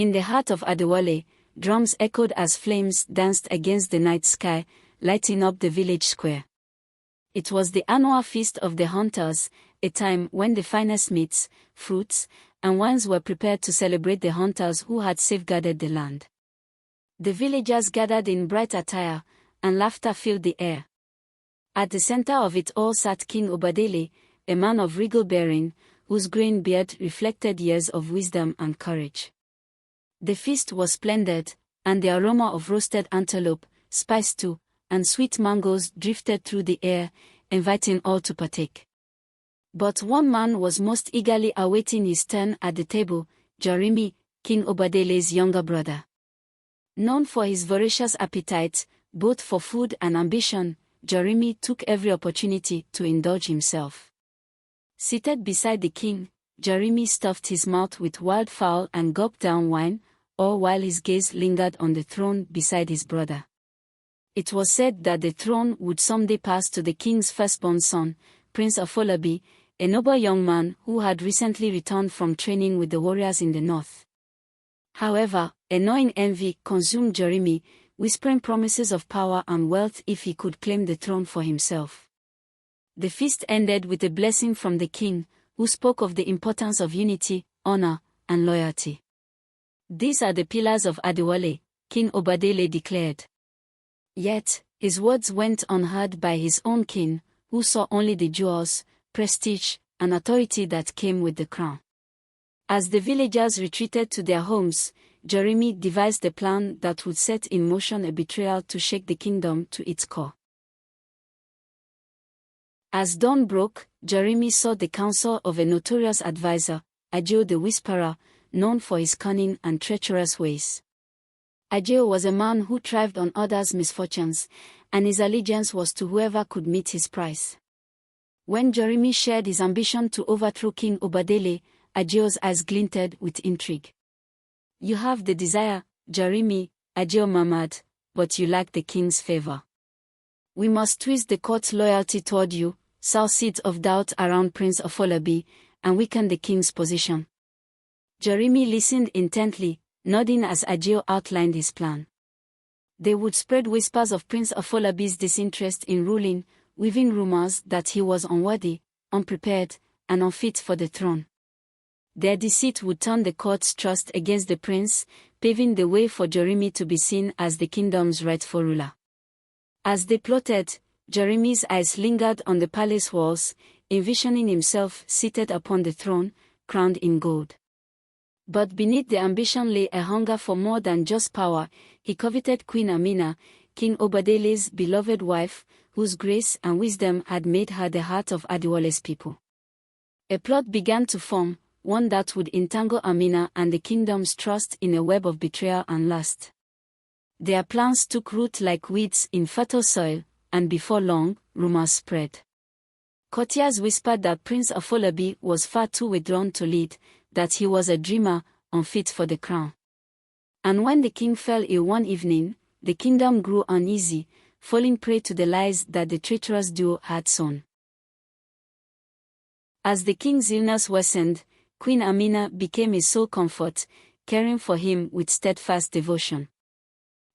In the heart of Adewale, drums echoed as flames danced against the night sky, lighting up the village square. It was the annual feast of the hunters, a time when the finest meats, fruits, and wines were prepared to celebrate the hunters who had safeguarded the land. The villagers gathered in bright attire, and laughter filled the air. At the center of it all sat King Obadele, a man of regal bearing, whose graying beard reflected years of wisdom and courage. The feast was splendid, and the aroma of roasted antelope, spice stew, and sweet mangoes drifted through the air, inviting all to partake. But one man was most eagerly awaiting his turn at the table, Jeremy, King Obadele's younger brother. Known for his voracious appetite, both for food and ambition, Jeremy took every opportunity to indulge himself. Seated beside the king, Jeremy stuffed his mouth with wildfowl and gulped down wine, all while his gaze lingered on the throne beside his brother. It was said that the throne would someday pass to the king's firstborn son, Prince Afolabi, a noble young man who had recently returned from training with the warriors in the north. However, a gnawing envy consumed Jeremy, whispering promises of power and wealth if he could claim the throne for himself. The feast ended with a blessing from the king, who spoke of the importance of unity, honor, and loyalty. "These are the pillars of Adewale," King Obadele declared. Yet, his words went unheard by his own king, who saw only the jewels, prestige, and authority that came with the crown. As the villagers retreated to their homes, Jeremy devised a plan that would set in motion a betrayal to shake the kingdom to its core. As dawn broke, Jeremy sought the counsel of a notorious advisor, Ajio the Whisperer, known for his cunning and treacherous ways. Ajio was a man who thrived on others' misfortunes, and his allegiance was to whoever could meet his price. When Jeremy shared his ambition to overthrow King Obadele, Ajio's eyes glinted with intrigue. "You have the desire, Jeremy," Ajio murmured, "but you lack the king's favor. We must twist the court's loyalty toward you, sow seeds of doubt around Prince Afolabi, and weaken the king's position." Jeremy listened intently, nodding as Ajio outlined his plan. They would spread whispers of Prince Afolabi's disinterest in ruling, weaving rumors that he was unworthy, unprepared, and unfit for the throne. Their deceit would turn the court's trust against the prince, paving the way for Jeremy to be seen as the kingdom's rightful ruler. As they plotted, Jeremy's eyes lingered on the palace walls, envisioning himself seated upon the throne, crowned in gold. But beneath the ambition lay a hunger for more than just power. He coveted Queen Amina, King Obadele's beloved wife, whose grace and wisdom had made her the heart of Adewale's people. A plot began to form, one that would entangle Amina and the kingdom's trust in a web of betrayal and lust. Their plans took root like weeds in fertile soil, and before long, rumors spread. Courtiers whispered that Prince Afolabi was far too withdrawn to lead, that he was a dreamer, unfit for the crown. And when the king fell ill one evening, the kingdom grew uneasy, falling prey to the lies that the treacherous duo had sown. As the king's illness worsened, Queen Amina became his sole comfort, caring for him with steadfast devotion.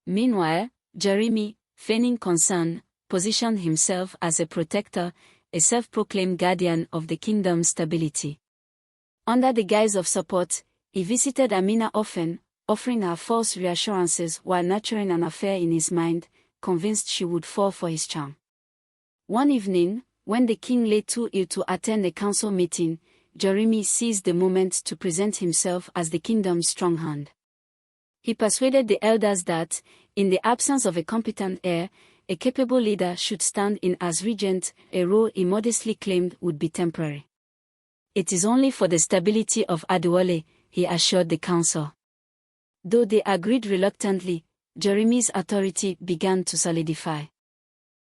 Meanwhile, Jeremy, feigning concern, positioned himself as a protector, a self-proclaimed guardian of the kingdom's stability. Under the guise of support, he visited Amina often, offering her false reassurances while nurturing an affair in his mind, convinced she would fall for his charm. One evening, when the king lay too ill to attend a council meeting, Jeremy seized the moment to present himself as the kingdom's strong hand. He persuaded the elders that, in the absence of a competent heir, a capable leader should stand in as regent, a role he modestly claimed would be temporary. "It is only for the stability of Adewale," he assured the council. Though they agreed reluctantly, Jeremy's authority began to solidify.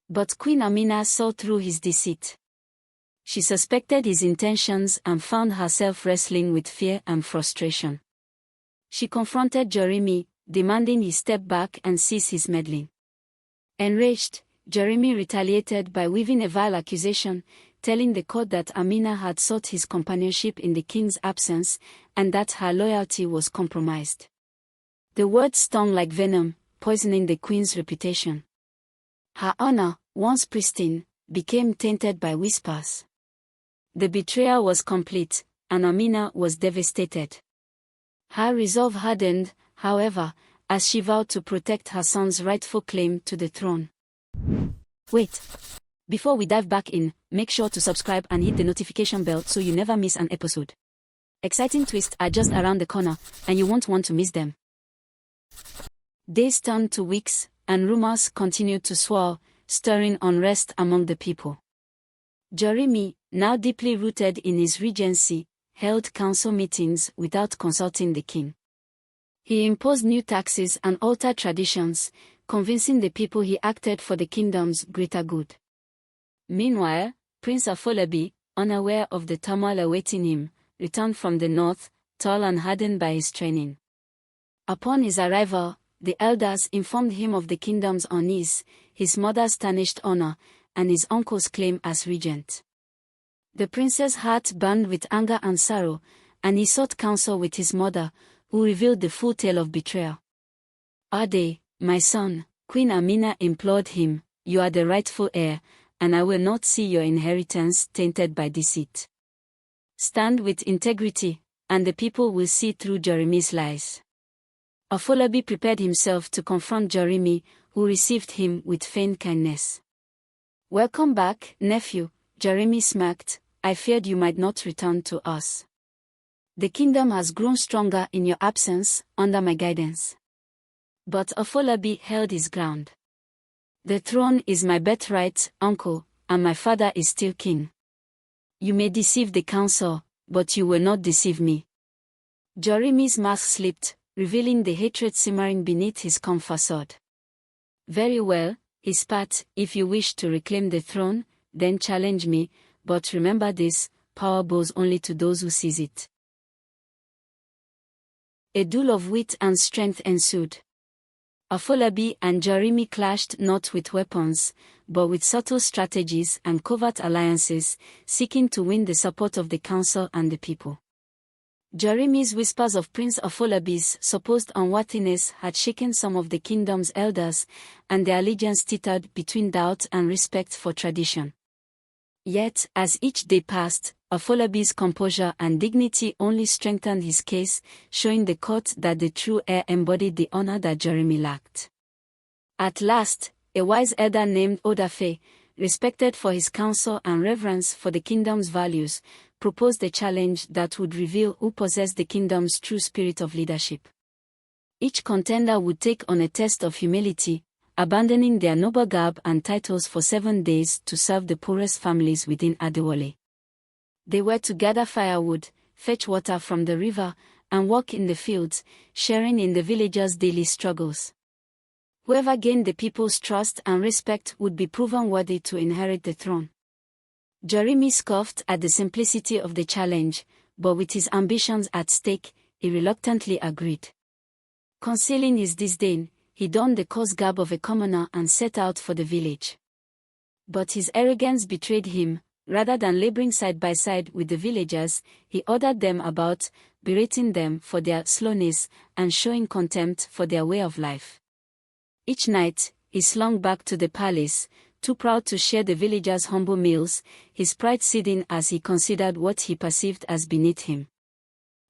But Queen Amina saw through his deceit. She suspected his intentions and found herself wrestling with fear and frustration. She confronted Jeremy, demanding he step back and cease his meddling. Enraged, Jeremy retaliated by weaving a vile accusation, telling the court that Amina had sought his companionship in the king's absence, and that her loyalty was compromised. The words stung like venom, poisoning the queen's reputation. Her honor, once pristine, became tainted by whispers. The betrayal was complete, and Amina was devastated. Her resolve hardened, however, as she vowed to protect her son's rightful claim to the throne. Wait! Before we dive back in, make sure to subscribe and hit the notification bell so you never miss an episode. Exciting twists are just around the corner, and you won't want to miss them. Days turned to weeks, and rumors continued to swirl, stirring unrest among the people. Jeremy, now deeply rooted in his regency, held council meetings without consulting the king. He imposed new taxes and altered traditions, convincing the people he acted for the kingdom's greater good. Meanwhile, Prince Afolabi, unaware of the turmoil awaiting him, returned from the north, tall and hardened by his training. Upon his arrival, the elders informed him of the kingdom's unease, his mother's tarnished honor, and his uncle's claim as regent. The prince's heart burned with anger and sorrow, and he sought counsel with his mother, who revealed the full tale of betrayal. "Ade, my son," Queen Amina implored him, "you are the rightful heir, and I will not see your inheritance tainted by deceit. Stand with integrity, and the people will see through Jeremy's lies." Afolabi prepared himself to confront Jeremy, who received him with feigned kindness. "Welcome back, nephew," Jeremy smirked. "I feared you might not return to us. The kingdom has grown stronger in your absence, under my guidance." But Afolabi held his ground. "The throne is my birthright, uncle, and my father is still king. You may deceive the council, but you will not deceive me." Jeremy's mask slipped, revealing the hatred simmering beneath his calm facade. "Very well," he spat, "if you wish to reclaim the throne, then challenge me, but remember this, power bows only to those who seize it." A duel of wit and strength ensued. Afolabi and Jeremy clashed not with weapons, but with subtle strategies and covert alliances, seeking to win the support of the council and the people. Jeremy's whispers of Prince Afolabi's supposed unworthiness had shaken some of the kingdom's elders, and their allegiance tittered between doubt and respect for tradition. Yet, as each day passed, Afolabi's composure and dignity only strengthened his case, showing the court that the true heir embodied the honor that Jeremy lacked. At last, a wise elder named Odafe, respected for his counsel and reverence for the kingdom's values, proposed a challenge that would reveal who possessed the kingdom's true spirit of leadership. Each contender would take on a test of humility, abandoning their noble garb and titles for 7 days to serve the poorest families within Adewale. They were to gather firewood, fetch water from the river, and work in the fields, sharing in the villagers' daily struggles. Whoever gained the people's trust and respect would be proven worthy to inherit the throne. Jeremy scoffed at the simplicity of the challenge, but with his ambitions at stake, he reluctantly agreed. Concealing his disdain, he donned the coarse garb of a commoner and set out for the village. But his arrogance betrayed him. Rather than laboring side by side with the villagers, he ordered them about, berating them for their slowness and showing contempt for their way of life. Each night, he slunk back to the palace, too proud to share the villagers' humble meals, his pride seething as he considered what he perceived as beneath him.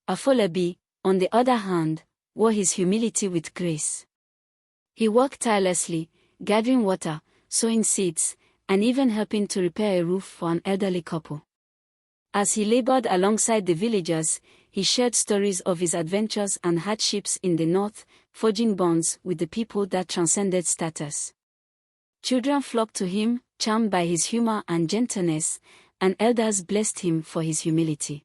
Afolabi, on the other hand, wore his humility with grace. He worked tirelessly, gathering water, sowing seeds, and even helping to repair a roof for an elderly couple. As he labored alongside the villagers, he shared stories of his adventures and hardships in the north, forging bonds with the people that transcended status. Children flocked to him, charmed by his humor and gentleness, and elders blessed him for his humility.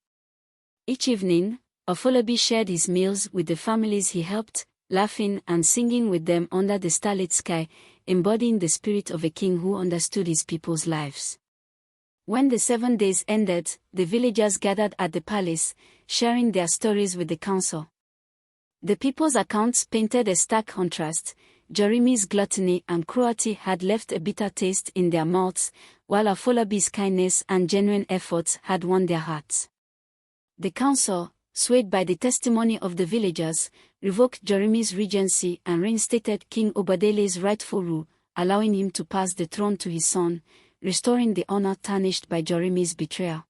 Each evening, Afolabi shared his meals with the families he helped, laughing and singing with them under the starlit sky, embodying the spirit of a king who understood his people's lives. When the 7 days ended, the villagers gathered at the palace, sharing their stories with the council. The people's accounts painted a stark contrast. Jeremy's gluttony and cruelty had left a bitter taste in their mouths, while Afolabi's kindness and genuine efforts had won their hearts. The council, swayed by the testimony of the villagers, revoked Jeremy's regency and reinstated King Obadele's rightful rule, allowing him to pass the throne to his son, restoring the honor tarnished by Jeremy's betrayal.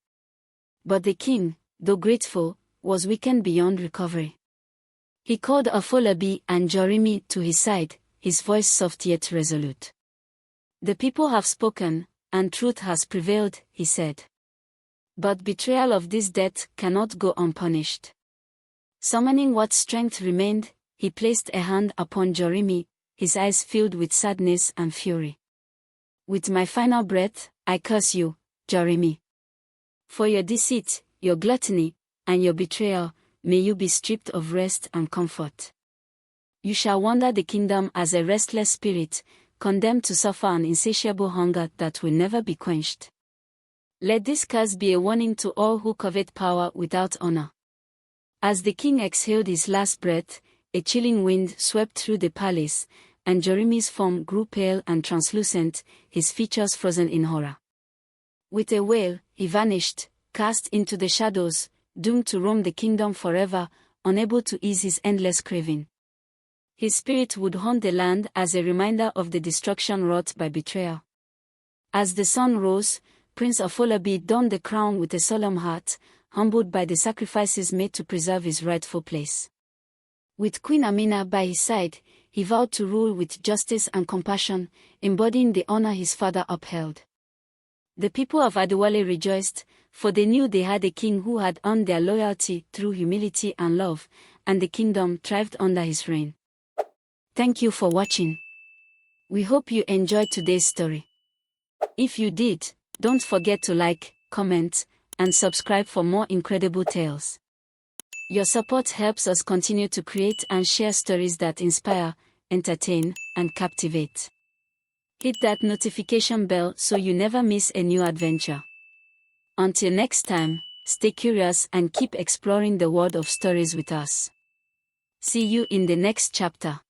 But the king, though grateful, was weakened beyond recovery. He called Afolabi and Jeremy to his side, his voice soft yet resolute. "The people have spoken, and truth has prevailed," he said. "But betrayal of this debt cannot go unpunished." Summoning what strength remained, he placed a hand upon Jeremy, his eyes filled with sadness and fury. "With my final breath, I curse you, Jeremy. For your deceit, your gluttony, and your betrayal, may you be stripped of rest and comfort. You shall wander the kingdom as a restless spirit, condemned to suffer an insatiable hunger that will never be quenched. Let this curse be a warning to all who covet power without honor." As the king exhaled his last breath, a chilling wind swept through the palace, and Jeremy's form grew pale and translucent, his features frozen in horror. With a wail, he vanished, cast into the shadows, doomed to roam the kingdom forever, unable to ease his endless craving. His spirit would haunt the land as a reminder of the destruction wrought by betrayal. As the sun rose, Prince Afolabi donned the crown with a solemn heart, humbled by the sacrifices made to preserve his rightful place. With Queen Amina by his side, he vowed to rule with justice and compassion, embodying the honor his father upheld. The people of Adewale rejoiced, for they knew they had a king who had earned their loyalty through humility and love, and the kingdom thrived under his reign. Thank you for watching. We hope you enjoyed today's story. If you did, don't forget to like, comment, and subscribe for more incredible tales. Your support helps us continue to create and share stories that inspire, entertain, and captivate. Hit that notification bell so you never miss a new adventure. Until next time, stay curious and keep exploring the world of stories with us. See you in the next chapter.